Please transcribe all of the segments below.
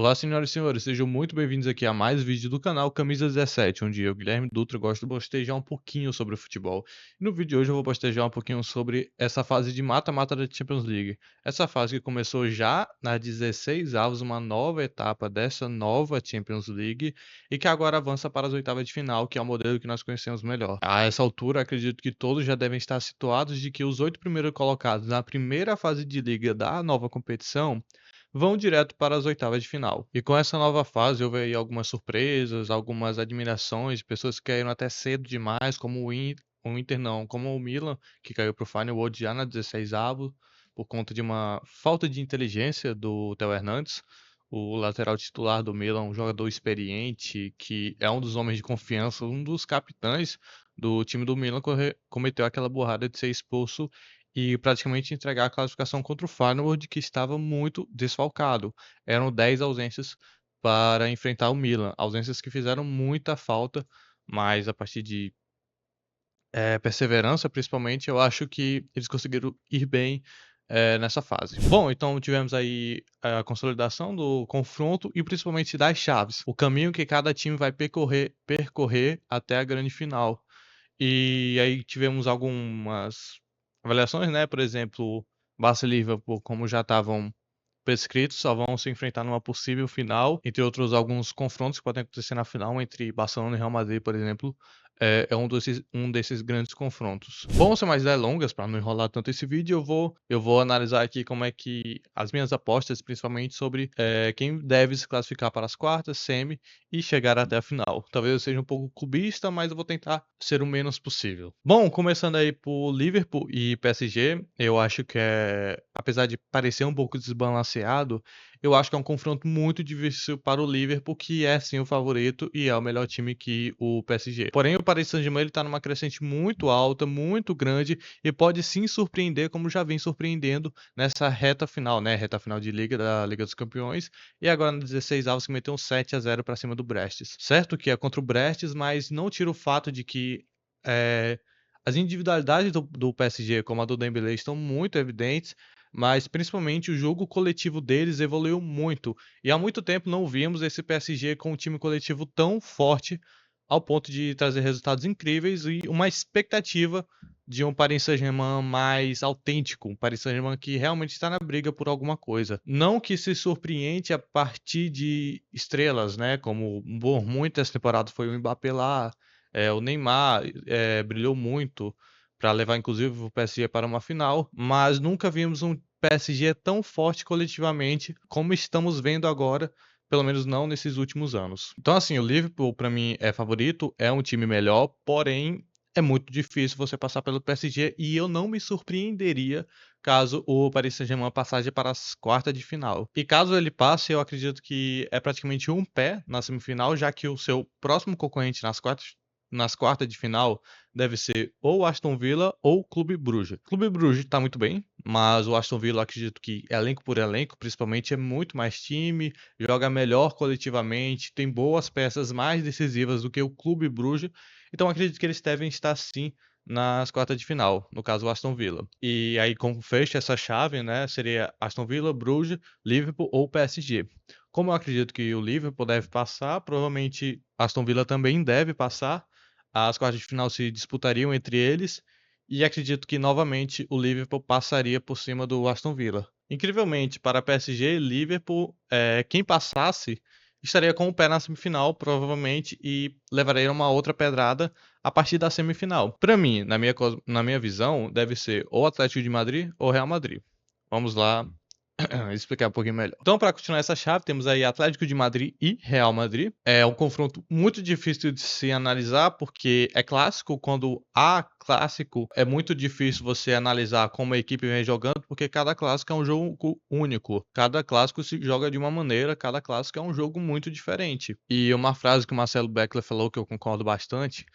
Olá, senhoras e senhores, sejam muito bem-vindos aqui a mais vídeo do canal Camisa 17, onde eu, Guilherme Dutra, gosto de bostejar um pouquinho sobre o futebol. E no vídeo de hoje eu vou bostejar um pouquinho sobre essa fase de mata-mata da Champions League. Essa fase que começou já nas 16 avos, uma nova etapa dessa nova Champions League, e que agora avança para as oitavas de final, que é o modelo que nós conhecemos melhor. A essa altura, acredito que todos já devem estar situados de que os 8 primeiros colocados na primeira fase de liga da nova competição vão direto para as oitavas de final. E com essa nova fase houve aí algumas surpresas, algumas admirações, pessoas que caíram até cedo demais, como o Inter não, como o Milan, que caiu para o Final World já na 16º, por conta de uma falta de inteligência do Theo Hernandes, o lateral titular do Milan, um jogador experiente, que é um dos homens de confiança, um dos capitães do time do Milan, cometeu aquela burrada de ser expulso e praticamente entregar a classificação contra o Feyenoord, que estava muito desfalcado. Eram 10 ausências para enfrentar o Milan, ausências que fizeram muita falta, mas a partir de perseverança, principalmente, eu acho que eles conseguiram ir bem nessa fase. Bom, então tivemos aí a consolidação do confronto e principalmente das chaves, o caminho que cada time vai percorrer até a grande final. E aí tivemos algumas avaliações, né? Por exemplo, Barça e Liverpool, como já estavam prescritos, só vão se enfrentar numa possível final, entre outros alguns confrontos que podem acontecer na final entre Barcelona e Real Madrid, por exemplo, é um desses grandes confrontos. Bom, sem mais delongas, para não enrolar tanto esse vídeo, eu vou analisar aqui como é que as minhas apostas, principalmente sobre quem deve se classificar para as quartas, semi e chegar até a final. Talvez eu seja um pouco clubista, mas eu vou tentar ser o menos possível. Bom, começando aí por Liverpool e PSG, eu acho que apesar de parecer um pouco desbalanceado, eu acho que é um confronto muito difícil para o Liverpool, que é sim o favorito e é o melhor time que o PSG. Porém, o Paris Saint-Germain está numa crescente muito alta, muito grande e pode sim surpreender, como já vem surpreendendo nessa reta final, né? Reta final de Liga da Liga dos Campeões e agora no 16 avos que meteu um 7-0 para cima do Brest. Certo que é contra o Brest, mas não tira o fato de que eh, as individualidades do PSG, como a do Dembélé, estão muito evidentes, mas principalmente o jogo coletivo deles evoluiu muito. E há muito tempo não víamos esse PSG com um time coletivo tão forte ao ponto de trazer resultados incríveis e uma expectativa de um Paris Saint-Germain mais autêntico, um Paris Saint-Germain que realmente está na briga por alguma coisa. Não que se surpreende a partir de estrelas, né? Como por muitas temporadas foi o Mbappé lá, o Neymar brilhou muito para levar inclusive o PSG para uma final, mas nunca vimos um PSG tão forte coletivamente como estamos vendo agora, pelo menos não nesses últimos anos. Então assim, o Liverpool para mim é favorito, é um time melhor, porém é muito difícil você passar pelo PSG e eu não me surpreenderia caso o Paris Saint-Germain passasse para as quartas de final. E caso ele passe, eu acredito que é praticamente um pé na semifinal, já que o seu próximo concorrente nas quartas de final deve ser ou Aston Villa ou Clube Bruges. Clube Bruges está muito bem, mas o Aston Villa eu acredito que elenco por elenco, principalmente, é muito mais time, joga melhor coletivamente, tem boas peças mais decisivas do que o Clube Bruges, então acredito que eles devem estar sim nas quartas de final, no caso o Aston Villa. E aí como fecha essa chave, né, seria Aston Villa, Bruges, Liverpool ou PSG. Como eu acredito que o Liverpool deve passar, provavelmente Aston Villa também deve passar. As quartas de final se disputariam entre eles e acredito que novamente o Liverpool passaria por cima do Aston Villa. Incrivelmente, para PSG e Liverpool, quem passasse estaria com o pé na semifinal, provavelmente, e levaria uma outra pedrada a partir da semifinal. Para mim, na minha visão, deve ser ou Atlético de Madrid ou Real Madrid. Vamos lá explicar um pouquinho melhor. Então, para continuar essa chave, temos aí Atlético de Madrid e Real Madrid. É um confronto muito difícil de se analisar, porque é clássico. Quando há clássico, é muito difícil você analisar como a equipe vem jogando, porque cada clássico é um jogo único. Cada clássico se joga de uma maneira, cada clássico é um jogo muito diferente. E uma frase que o Marcelo Beckler falou, que eu concordo bastante,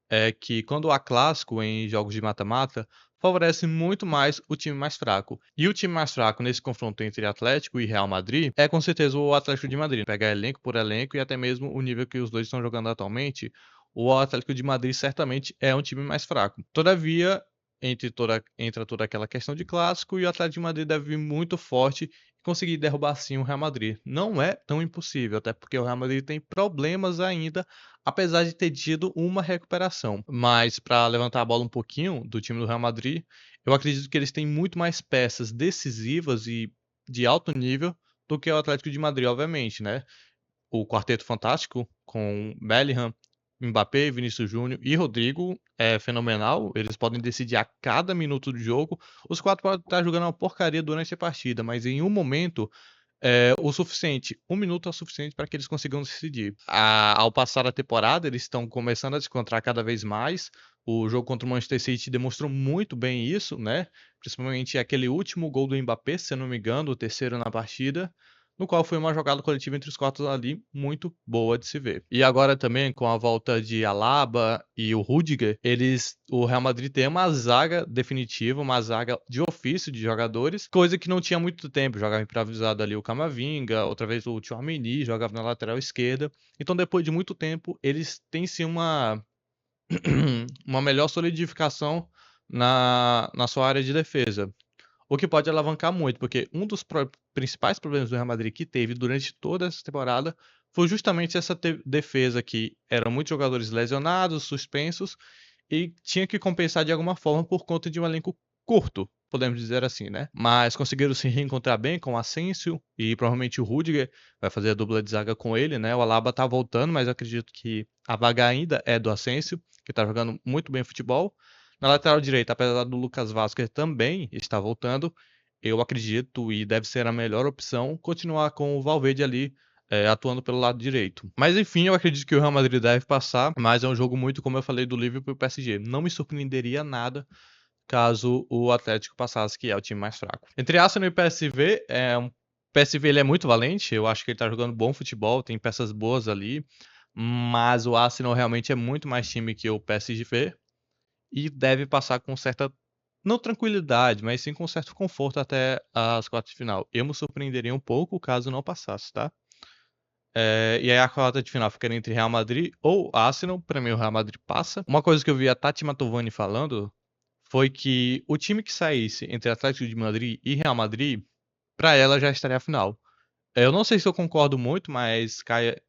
é que quando há clássico em jogos de mata-mata, favorece muito mais o time mais fraco. E o time mais fraco nesse confronto entre Atlético e Real Madrid é com certeza o Atlético de Madrid. Pegar elenco por elenco e até mesmo o nível que os dois estão jogando atualmente, o Atlético de Madrid certamente é um time mais fraco. Todavia, entra toda aquela questão de clássico e o Atlético de Madrid deve vir muito forte conseguir derrubar sim o Real Madrid. Não é tão impossível, até porque o Real Madrid tem problemas ainda, apesar de ter tido uma recuperação. Mas para levantar a bola um pouquinho do time do Real Madrid, eu acredito que eles têm muito mais peças decisivas e de alto nível do que o Atlético de Madrid, obviamente, né? O quarteto fantástico com Bellingham, Mbappé, Vinícius Júnior e Rodrigo é fenomenal. Eles podem decidir a cada minuto do jogo. Os quatro podem estar jogando uma porcaria durante a partida, mas em um momento é o suficiente. Um minuto é o suficiente para que eles consigam decidir. Ao passar a temporada, eles estão começando a se encontrar cada vez mais. O jogo contra o Manchester City demonstrou muito bem isso, né? Principalmente aquele último gol do Mbappé, se eu não me engano, o terceiro na partida, no qual foi uma jogada coletiva entre os quatro ali muito boa de se ver. E agora também com a volta de Alaba e o Rudiger, o Real Madrid tem uma zaga definitiva, uma zaga de ofício de jogadores, coisa que não tinha muito tempo. Jogava improvisado ali o Camavinga, outra vez o Tchouaméni, jogava na lateral esquerda. Então depois de muito tempo, eles têm sim uma melhor solidificação na sua área de defesa. O que pode alavancar muito, porque um dos principais problemas do Real Madrid que teve durante toda essa temporada foi justamente essa defesa que eram muitos jogadores lesionados, suspensos, e tinha que compensar de alguma forma por conta de um elenco curto, podemos dizer assim, né? Mas conseguiram se reencontrar bem com o Asensio e provavelmente o Rudiger vai fazer a dupla de zaga com ele, né? O Alaba tá voltando, mas eu acredito que a vaga ainda é do Asensio, que tá jogando muito bem futebol. Na lateral direita, apesar do Lucas Vazquez também estar voltando, eu acredito e deve ser a melhor opção continuar com o Valverde ali atuando pelo lado direito. Mas enfim, eu acredito que o Real Madrid deve passar, mas é um jogo muito, como eu falei, do Liverpool e PSG. Não me surpreenderia nada caso o Atlético passasse, que é o time mais fraco. Entre Arsenal e PSV, PSV ele é muito valente, eu acho que ele tá jogando bom futebol, tem peças boas ali, mas o Arsenal realmente é muito mais time que o PSG e deve passar com certa, não tranquilidade, mas sim com certo conforto até as quartas de final. Eu me surpreenderia um pouco caso não passasse, tá? E aí a quarta de final ficaria entre Real Madrid ou Arsenal. Pra mim o Real Madrid passa. Uma coisa que eu vi a Tati Matovani falando foi que o time que saísse entre Atlético de Madrid e Real Madrid, pra ela já estaria a final. Eu não sei se eu concordo muito, mas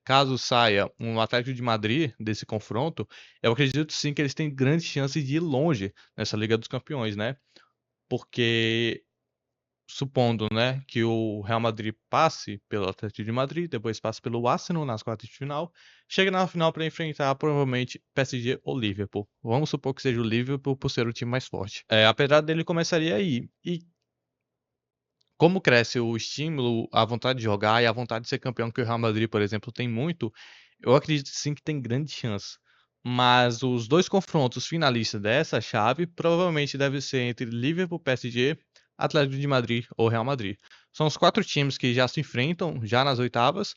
caso saia um Atlético de Madrid desse confronto, eu acredito sim que eles têm grandes chances de ir longe nessa Liga dos Campeões, né? Porque supondo, né, que o Real Madrid passe pelo Atlético de Madrid, depois passe pelo Arsenal nas quartas de final, chega na final para enfrentar provavelmente PSG ou Liverpool. Vamos supor que seja o Liverpool por ser o time mais forte. Apesar dele começaria aí. E como cresce o estímulo, a vontade de jogar e a vontade de ser campeão, que o Real Madrid, por exemplo, tem muito, eu acredito sim que tem grande chance. Mas os dois confrontos finalistas dessa chave provavelmente devem ser entre Liverpool, PSG, Atlético de Madrid ou Real Madrid. São os quatro times que já se enfrentam já nas oitavas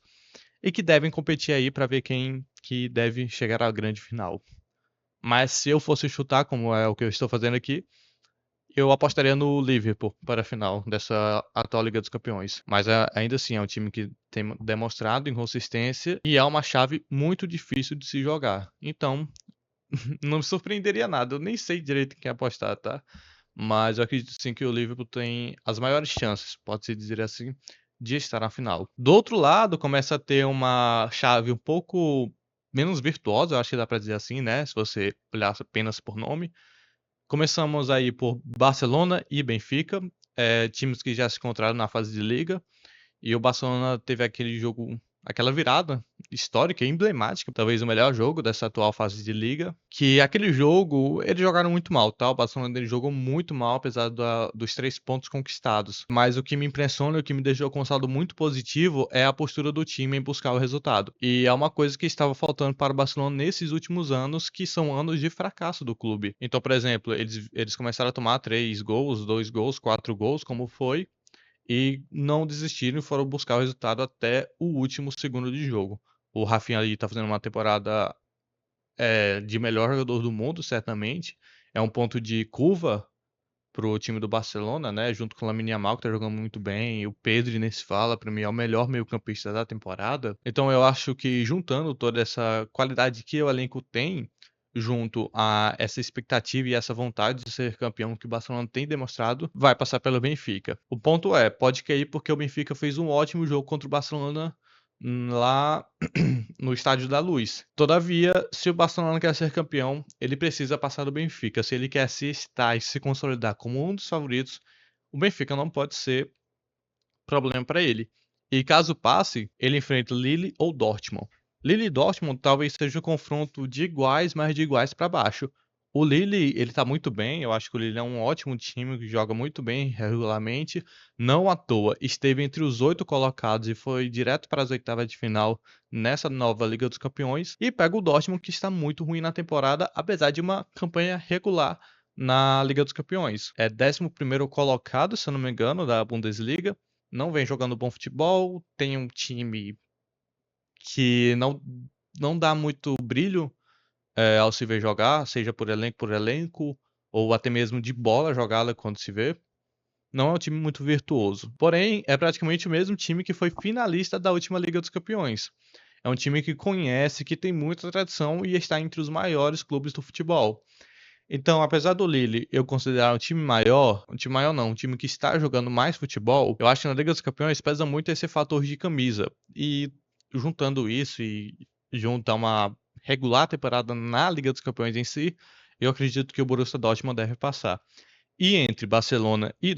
e que devem competir aí para ver quem que deve chegar à grande final. Mas se eu fosse chutar, como é o que eu estou fazendo aqui, eu apostaria no Liverpool para a final dessa atual Liga dos Campeões. Mas ainda assim, é um time que tem demonstrado inconsistência e é uma chave muito difícil de se jogar. Então, não me surpreenderia nada. Eu nem sei direito em quem apostar, tá? Mas eu acredito sim que o Liverpool tem as maiores chances, pode-se dizer assim, de estar na final. Do outro lado, começa a ter uma chave um pouco menos virtuosa, eu acho que dá para dizer assim, né? Se você olhar apenas por nome. Começamos aí por Barcelona e Benfica, times que já se encontraram na fase de liga. E o Barcelona teve aquele jogo, aquela virada histórica, emblemática, talvez o melhor jogo dessa atual fase de liga. Que aquele jogo, eles jogaram muito mal, tá? O Barcelona ele jogou muito mal, apesar dos 3 pontos conquistados. Mas o que me impressiona e o que me deixou com um saldo muito positivo é a postura do time em buscar o resultado. E é uma coisa que estava faltando para o Barcelona nesses últimos anos, que são anos de fracasso do clube. Então, por exemplo, eles começaram a tomar 3 gols, 2 gols, 4 gols, como foi e não desistiram e foram buscar o resultado até o último segundo de jogo. O Rafinha ali tá fazendo uma temporada de melhor jogador do mundo, certamente. É um ponto de curva pro time do Barcelona, né? Junto com o Lamine Yamal, que tá jogando muito bem. E o Pedri nem se fala, para mim é o melhor meio-campista da temporada. Então eu acho que juntando toda essa qualidade que o elenco tem, junto a essa expectativa e essa vontade de ser campeão que o Barcelona tem demonstrado, vai passar pelo Benfica. O ponto é, pode cair porque o Benfica fez um ótimo jogo contra o Barcelona lá no Estádio da Luz. Todavia, se o Barcelona quer ser campeão, ele precisa passar do Benfica. Se ele quer se estar e se consolidar como um dos favoritos, o Benfica não pode ser problema para ele. E caso passe, ele enfrenta Lille ou Dortmund. Lille e Dortmund talvez seja um confronto de iguais, mas de iguais para baixo. O Lille, ele tá muito bem, eu acho que o Lille é um ótimo time que joga muito bem regularmente. Não à toa, esteve entre os 8 colocados e foi direto para as oitavas de final nessa nova Liga dos Campeões. E pega o Dortmund, que está muito ruim na temporada, apesar de uma campanha regular na Liga dos Campeões. É 11º colocado, se eu não me engano, da Bundesliga. Não vem jogando bom futebol, tem um time que não dá muito brilho ao se ver jogar, seja por elenco, ou até mesmo de bola jogada quando se vê. Não é um time muito virtuoso. Porém, é praticamente o mesmo time que foi finalista da última Liga dos Campeões. É um time que conhece, que tem muita tradição e está entre os maiores clubes do futebol. Então, apesar do Lille eu considerar um time maior não, um time que está jogando mais futebol, eu acho que na Liga dos Campeões pesa muito esse fator de camisa. E juntando isso e junto a uma regular temporada na Liga dos Campeões em si, eu acredito que o Borussia Dortmund deve passar. E entre Barcelona e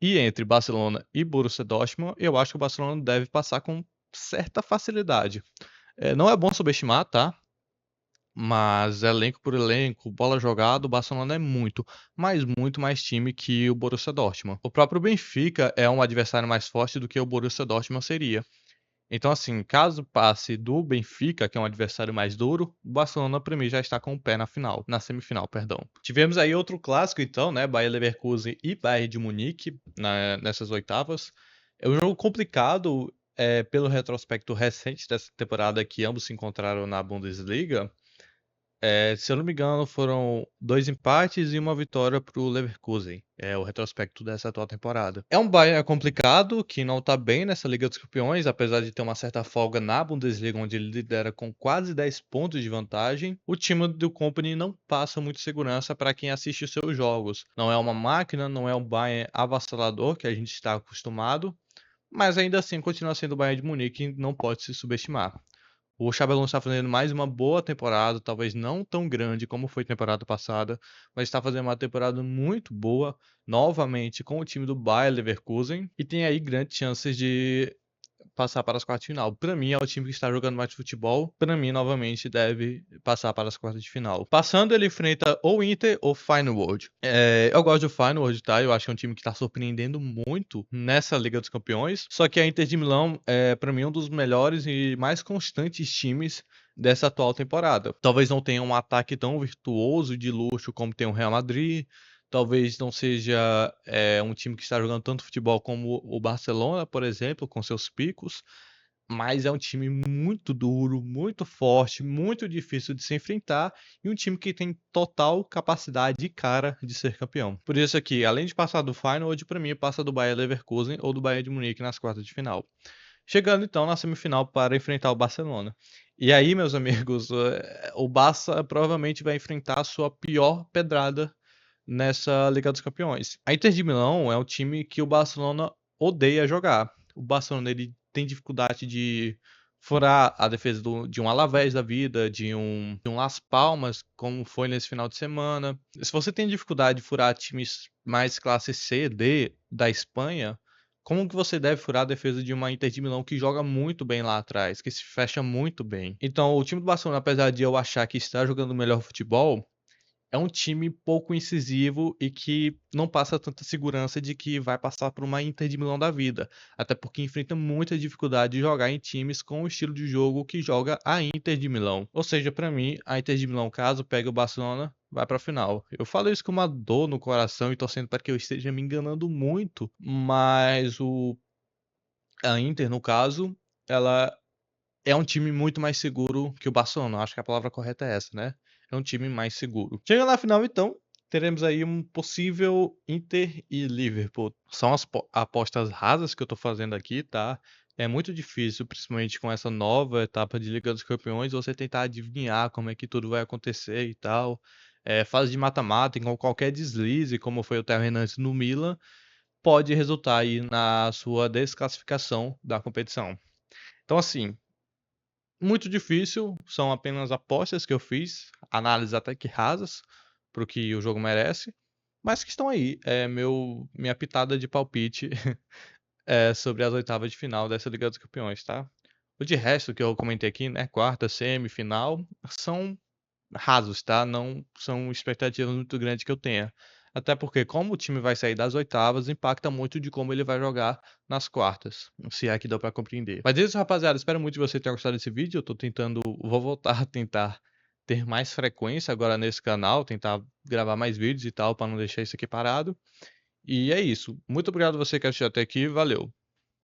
e entre Barcelona e Borussia Dortmund, eu acho que o Barcelona deve passar com certa facilidade. Não é bom subestimar, tá? Mas elenco por elenco, bola jogada, o Barcelona é muito, mas muito mais time que o Borussia Dortmund. O próprio Benfica é um adversário mais forte do que o Borussia Dortmund seria. Então, assim, caso passe do Benfica, que é um adversário mais duro, o Barcelona, para mim, já está com o pé na final, na semifinal, perdão. Tivemos aí outro clássico, então, né? Bayer Leverkusen e Bayern de Munique nessas oitavas. É um jogo complicado, pelo retrospecto recente dessa temporada que ambos se encontraram na Bundesliga. Se eu não me engano, foram 2 empates e uma vitória para o Leverkusen. É o retrospecto dessa atual temporada. É um Bayern complicado, que não está bem nessa Liga dos Campeões, apesar de ter uma certa folga na Bundesliga, onde ele lidera com quase 10 pontos de vantagem. O time do Kompany não passa muito segurança para quem assiste os seus jogos. Não é uma máquina, não é um Bayern avassalador, que a gente está acostumado, mas ainda assim continua sendo o Bayern de Munique e não pode se subestimar. O Xabi Alonso está fazendo mais uma boa temporada, talvez não tão grande como foi a temporada passada, mas está fazendo uma temporada muito boa, novamente com o time do Bayer Leverkusen, e tem aí grandes chances de passar para as quartas de final. Para mim, é o time que está jogando mais futebol. Para mim, novamente, deve passar para as quartas de final. Passando, ele enfrenta ou Inter ou Feyenoord. Eu gosto do Feyenoord, tá? Eu acho que é um time que está surpreendendo muito nessa Liga dos Campeões. Só que a Inter de Milão é, para mim, um dos melhores e mais constantes times dessa atual temporada. Talvez não tenha um ataque tão virtuoso de luxo como tem o Real Madrid. Talvez não seja um time que está jogando tanto futebol como o Barcelona, por exemplo, com seus picos, mas é um time muito duro, muito forte, muito difícil de se enfrentar e um time que tem total capacidade e cara de ser campeão. Por isso aqui, além de passar do Feyenoord, para mim passa do Bayer Leverkusen ou do Bayern de Munique nas quartas de final. Chegando então na semifinal para enfrentar o Barcelona. E aí, meus amigos, o Barça provavelmente vai enfrentar a sua pior pedrada nessa Liga dos Campeões. A Inter de Milão é um time que o Barcelona odeia jogar. O Barcelona ele tem dificuldade de furar a defesa de um Alavés da vida, de um Las Palmas, como foi nesse final de semana. Se você tem dificuldade de furar times mais classe C, D da Espanha, como que você deve furar a defesa de uma Inter de Milão que joga muito bem lá atrás, que se fecha muito bem? Então, o time do Barcelona, apesar de eu achar que está jogando melhor futebol, é um time pouco incisivo e que não passa tanta segurança de que vai passar por uma Inter de Milão da vida. Até porque enfrenta muita dificuldade de jogar em times com o estilo de jogo que joga a Inter de Milão. Ou seja, para mim, a Inter de Milão, caso pegue o Barcelona, vai para a final. Eu falo isso com uma dor no coração e torcendo para que eu esteja me enganando muito, mas a Inter, no caso, ela é um time muito mais seguro que o Barcelona. Acho que a palavra correta é essa, né? É um time mais seguro. Chegando na final, então, teremos aí um possível Inter e Liverpool. São as apostas rasas que eu tô fazendo aqui, tá? É muito difícil, principalmente com essa nova etapa de Liga dos Campeões, você tentar adivinhar como é que tudo vai acontecer e tal. Fase de mata-mata, com qualquer deslize, como foi o Theo Hernandes no Milan, pode resultar aí na sua desclassificação da competição. Então, assim, muito difícil, são apenas apostas que eu fiz, análises até que rasas, para o que o jogo merece, mas que estão aí. Minha pitada de palpite sobre as oitavas de final dessa Liga dos Campeões, tá? O de resto que eu comentei aqui, né? Quarta, semifinal, são rasos, tá? Não são expectativas muito grandes que eu tenha. Até porque, como o time vai sair das oitavas, impacta muito de como ele vai jogar nas quartas. Se é que dá pra compreender. Mas é isso, rapaziada. Espero muito que você tenha gostado desse vídeo. Eu tô tentando, vou voltar a tentar ter mais frequência agora nesse canal, tentar gravar mais vídeos e tal, pra não deixar isso aqui parado. E é isso. Muito obrigado a você que assistiu até aqui. Valeu.